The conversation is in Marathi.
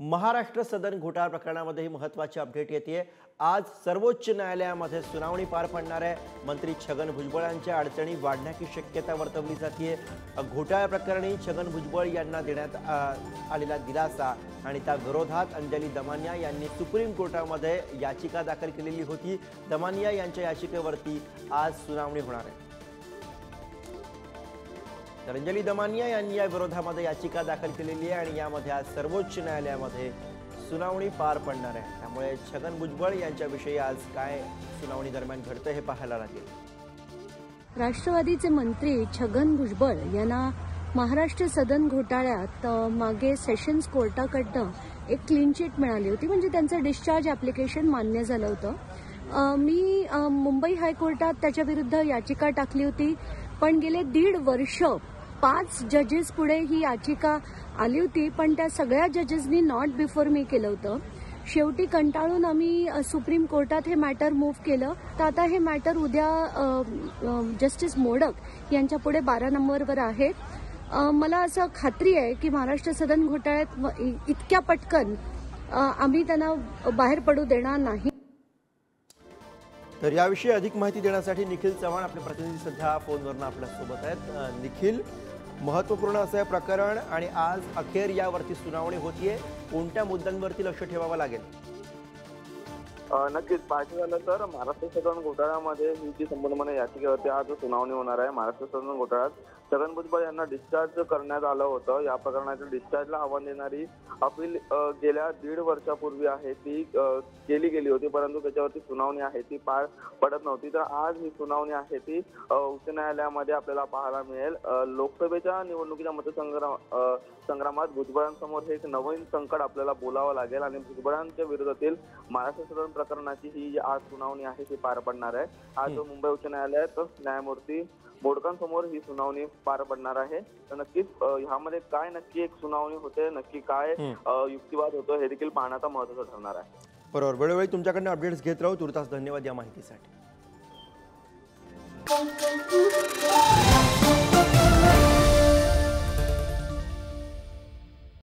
महाराष्ट्र सदन घोटाळा प्रकरणामध्ये महत्त्वाची अपडेट येते। आज सर्वोच्च न्यायालयामध्ये सुनावणी पार पडणार आहे। मंत्री छगन भुजबळ यांच्या अडचणी वाढण्याची शक्यता वर्तवली जाते। घोटाळा प्रकरणी छगन भुजबळ यांना देण्यात आलेला दिलासा आणि त्या विरोधात अंजली दमानिया यांनी सुप्रीम कोर्टामध्ये याचिका दाखल केलेली होती। दमानिया यांच्या याचिकेवरती आज सुनावणी होणार आहे। तर अंजली दमानिया यांनी या विरोधामध्ये याचिका दाखल केलेली आहे आणि यामध्ये आज सर्वोच्च न्यायालयामध्ये सुनावणी पार पडणार आहे। त्यामुळे छगन भुजबळ यांच्याविषयी आज काय सुनावणी दरम्यान घडतं हे पाहायला लागेल। राष्ट्रवादीचे मंत्री छगन भुजबळ यांना महाराष्ट्र सदन घोटाळ्यात मागे सेशन्स कोर्टाकडनं एक क्लीन चिट मिळाली होती, म्हणजे त्यांचं डिस्चार्ज ॲप्लिकेशन मान्य झालं होतं। मी मुंबई हायकोर्टात त्याच्याविरुद्ध याचिका टाकली होती, पण गेले 1.5 वर्ष 5 जजेस पुढे ही याचिका आली होती, पण त्या सगळ्या जजेसनी नॉट बिफोर मी केलं होतं। शेवटी कंटाळून आम्ही सुप्रीम कोर्टात हे मॅटर मूव्ह केलं। तर आता हे मॅटर उद्या जस्टिस मोडक यांच्या पुढे 12 नंबरवर आहे। मला असं खात्री आहे की महाराष्ट्र सदन घोटाळ्यात इतक्या पटकन आम्ही त्यांना बाहेर पडू देणार नाही। तर याविषयी अधिक माहिती देण्यासाठी निखिल चव्हाण आपले प्रतिनिधी सध्या फोनवरून आपल्या सोबत आहेत। निखिल, महत्त्वपूर्ण असं हे प्रकरण आणि आज अखेर यावरती सुनावणी होतीये, कोणत्या मुद्द्यांवरती लक्ष ठेवावं लागेल? नक्कीच पाहायचं झालं तर महाराष्ट्र सदन घोटाळ्यामध्ये ही जी संपूर्णपणे याचिकेवरती आज सुनावणी होणार आहे। महाराष्ट्र सदन घोटाळ्यात छगन भुजबळ यांना डिस्चार्ज करण्यात आलं होतं। या प्रकरणाच्या डिस्चार्जला आव्हान देणारी अपील गेल्या 1.5 वर्षापूर्वी आहे ती केली गेली होती, परंतु त्याच्यावरती सुनावणी आहे ती पार पडत नव्हती। तर आज ही सुनावणी आहे ती उच्च न्यायालयामध्ये आपल्याला पाहायला मिळेल। लोकसभेच्या निवडणुकीच्या संग्रामात भुजबळांसमोर हे एक नवीन संकट आपल्याला बोलावं लागेल आणि भुजबळांच्या विरोधातील महाराष्ट्र सदन प्रकरणाची ही आज सुनावणी आहे ती पार पडणार आहे। आज मुंबई उच्च न्यायालयात न्यायमूर्ती मोडकांसमोर ही सुनावणी पार पडणार आहे। तर नक्कीच ह्यामध्ये काय नक्की एक सुनावणी होते, नक्की काय युक्तिवाद होतो हे देखील पाहण्याचा महत्त्वाचं ठरणार आहे। बरोबर, वेळोवेळी तुमच्याकडनं अपडेट्स घेत राहू। तुर्तास धन्यवाद या माहितीसाठी।